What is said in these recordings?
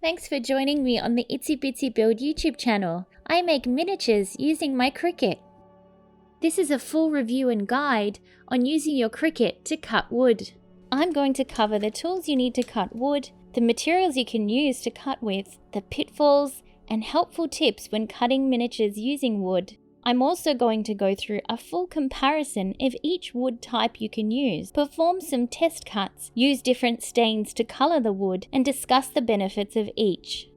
Thanks for joining me on the Itsy Bitsy Build YouTube channel. I make miniatures using my Cricut. This is a full review and guide on using your Cricut to cut wood. I'm going to cover the tools you need to cut wood, the materials you can use to cut with, the pitfalls, and helpful tips when cutting miniatures using wood. I'm also going to go through a full comparison of each wood type you can use, perform some test cuts, use different stains to color the wood, and discuss the benefits of each.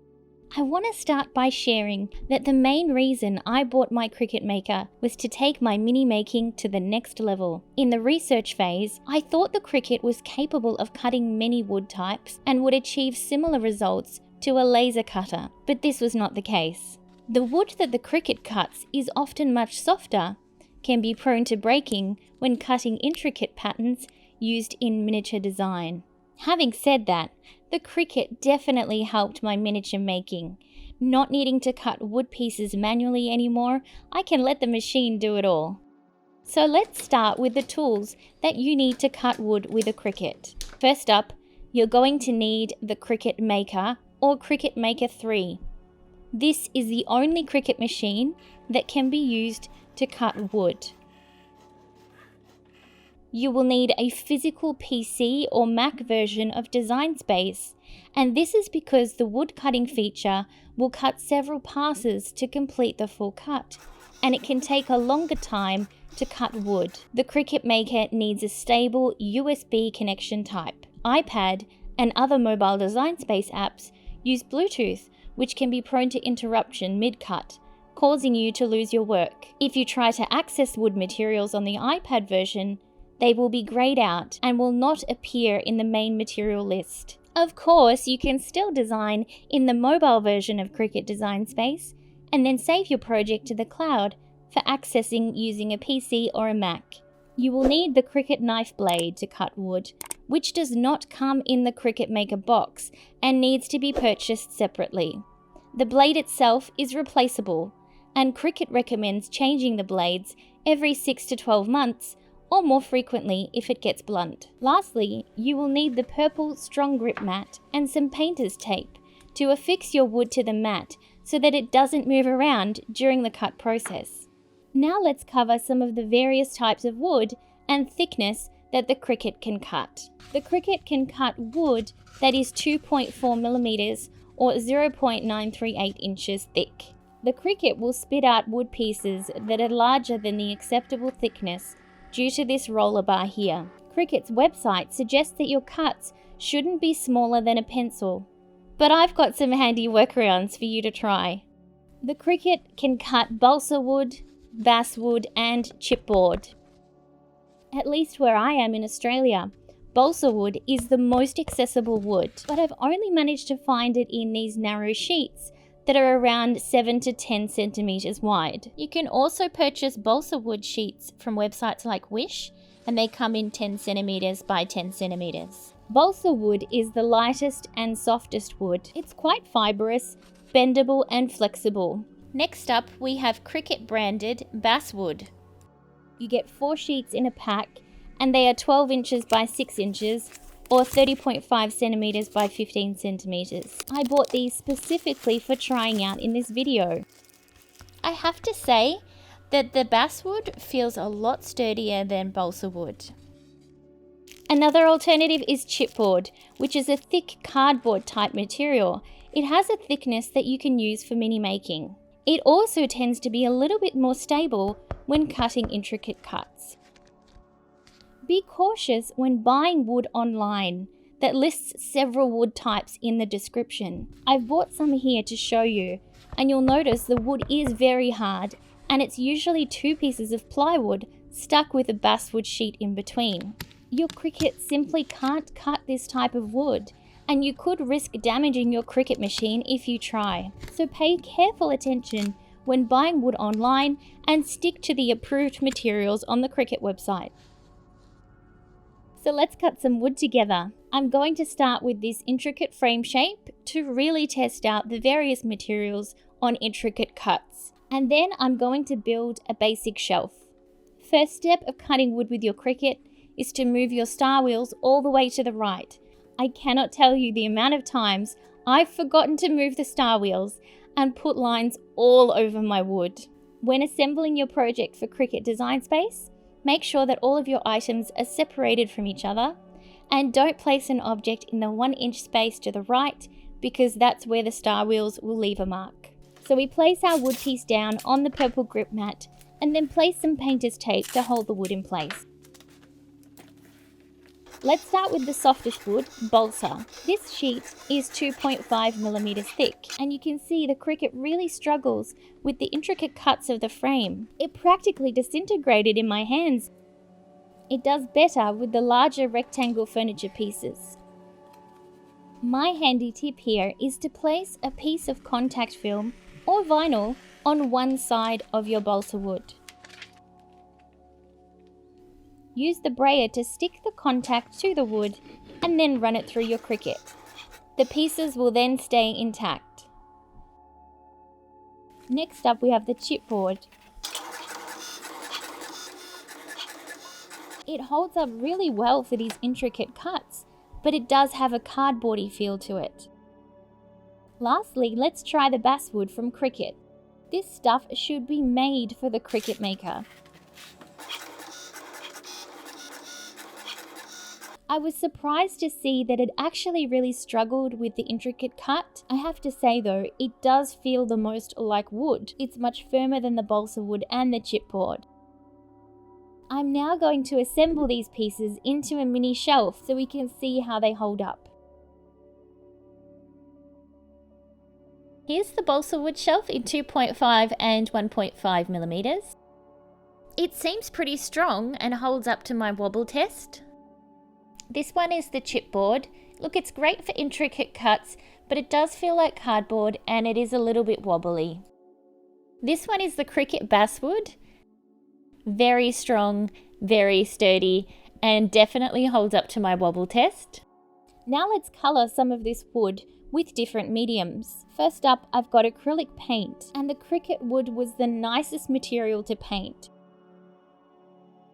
I want to start by sharing that the main reason I bought my Cricut Maker was to take my mini making to the next level. In the research phase, I thought the Cricut was capable of cutting many wood types and would achieve similar results to a laser cutter, but this was not the case. The wood that the Cricut cuts is often much softer, can be prone to breaking when cutting intricate patterns used in miniature design. Having said that, the Cricut definitely helped my miniature making. Not needing to cut wood pieces manually anymore, I can let the machine do it all. So let's start with the tools that you need to cut wood with a Cricut. First up, you're going to need the Cricut Maker or Cricut Maker 3. This is the only Cricut machine that can be used to cut wood. You will need a physical PC or Mac version of Design Space, and this is because the wood cutting feature will cut several passes to complete the full cut, and it can take a longer time to cut wood. The Cricut Maker needs a stable USB connection type. iPad and other mobile Design Space apps use Bluetooth, which can be prone to interruption mid-cut, causing you to lose your work. If you try to access wood materials on the iPad version, they will be grayed out and will not appear in the main material list. Of course, you can still design in the mobile version of Cricut Design Space and then save your project to the cloud for accessing using a PC or a Mac. You will need the Cricut knife blade to cut wood, which does not come in the Cricut Maker box and needs to be purchased separately. The blade itself is replaceable, and Cricut recommends changing the blades every 6 to 12 months or more frequently if it gets blunt. Lastly, you will need the purple strong grip mat and some painter's tape to affix your wood to the mat so that it doesn't move around during the cut process. Now let's cover some of the various types of wood and thickness that the Cricut can cut. The Cricut can cut wood that is 2.4 millimeters or 0.938 inches thick. The Cricut will spit out wood pieces that are larger than the acceptable thickness due to this roller bar here. Cricut's website suggests that your cuts shouldn't be smaller than a pencil, but I've got some handy workarounds for you to try. The Cricut can cut balsa wood, basswood, and chipboard. At least where I am in Australia, balsa wood is the most accessible wood, but I've only managed to find it in these narrow sheets that are around 7 to 10 centimeters wide. You can also purchase balsa wood sheets from websites like Wish, and they come in 10 centimeters by 10 centimeters. Balsa wood is the lightest and softest wood. It's quite fibrous, bendable, and flexible. Next up, we have Cricut branded basswood. You get 4 sheets in a pack, and they are 12 inches by 6 inches, or 30.5 centimeters by 15 centimeters. I bought these specifically for trying out in this video. I have to say that the basswood feels a lot sturdier than balsa wood. Another alternative is chipboard, which is a thick cardboard type material. It has a thickness that you can use for mini making. It also tends to be a little bit more stable when cutting intricate cuts. Be cautious when buying wood online that lists several wood types in the description. I've bought some here to show you, and you'll notice the wood is very hard, and it's usually 2 pieces of plywood stuck with a basswood sheet in between. Your Cricut simply can't cut this type of wood, and you could risk damaging your Cricut machine if you try. So pay careful attention when buying wood online and stick to the approved materials on the Cricut website. So let's cut some wood together. I'm going to start with this intricate frame shape to really test out the various materials on intricate cuts. And then I'm going to build a basic shelf. First step of cutting wood with your Cricut is to move your star wheels all the way to the right. I cannot tell you the amount of times I've forgotten to move the star wheels and put lines all over my wood. When assembling your project for Cricut Design Space, make sure that all of your items are separated from each other, and don't place an object in the 1-inch space to the right, because that's where the star wheels will leave a mark. So we place our wood piece down on the purple grip mat and then place some painter's tape to hold the wood in place. Let's start with the softest wood, balsa. This sheet is 2.5mm thick, and you can see the Cricut really struggles with the intricate cuts of the frame. It practically disintegrated in my hands. It does better with the larger rectangle furniture pieces. My handy tip here is to place a piece of contact film or vinyl on one side of your balsa wood. Use the brayer to stick the contact to the wood and then run it through your Cricut. The pieces will then stay intact. Next up we have the chipboard. It holds up really well for these intricate cuts, but it does have a cardboardy feel to it. Lastly, let's try the basswood from Cricut. This stuff should be made for the Cricut Maker. I was surprised to see that it actually really struggled with the intricate cut. I have to say though, it does feel the most like wood. It's much firmer than the balsa wood and the chipboard. I'm now going to assemble these pieces into a mini shelf so we can see how they hold up. Here's the balsa wood shelf in 2.5 and 1.5mm. It seems pretty strong and holds up to my wobble test. This one is the chipboard. Look, it's great for intricate cuts, but it does feel like cardboard and it is a little bit wobbly. This one is the Cricut basswood. Very strong, very sturdy, and definitely holds up to my wobble test. Now let's colour some of this wood with different mediums. First up, I've got acrylic paint, and the Cricut wood was the nicest material to paint.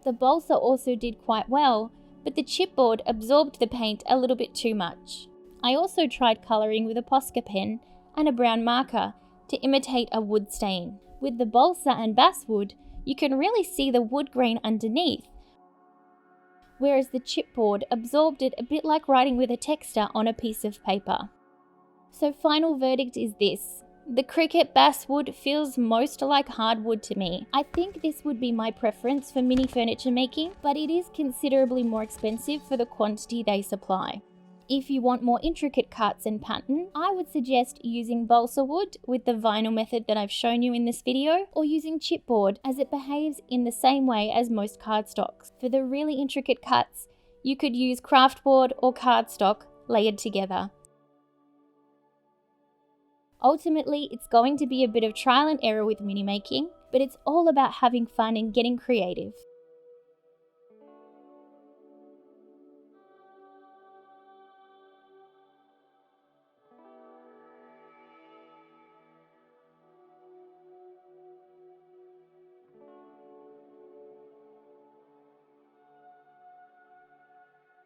The balsa also did quite well, but the chipboard absorbed the paint a little bit too much. I also tried colouring with a Posca pen and a brown marker to imitate a wood stain. With the balsa and basswood, you can really see the wood grain underneath, whereas the chipboard absorbed it a bit like writing with a texter on a piece of paper. So final verdict is this. The Cricut basswood feels most like hardwood to me. I think this would be my preference for mini furniture making, but it is considerably more expensive for the quantity they supply. If you want more intricate cuts and pattern, I would suggest using balsa wood with the vinyl method that I've shown you in this video, or using chipboard as it behaves in the same way as most cardstocks. For the really intricate cuts, you could use craftboard or cardstock layered together. Ultimately, it's going to be a bit of trial and error with mini making, but it's all about having fun and getting creative.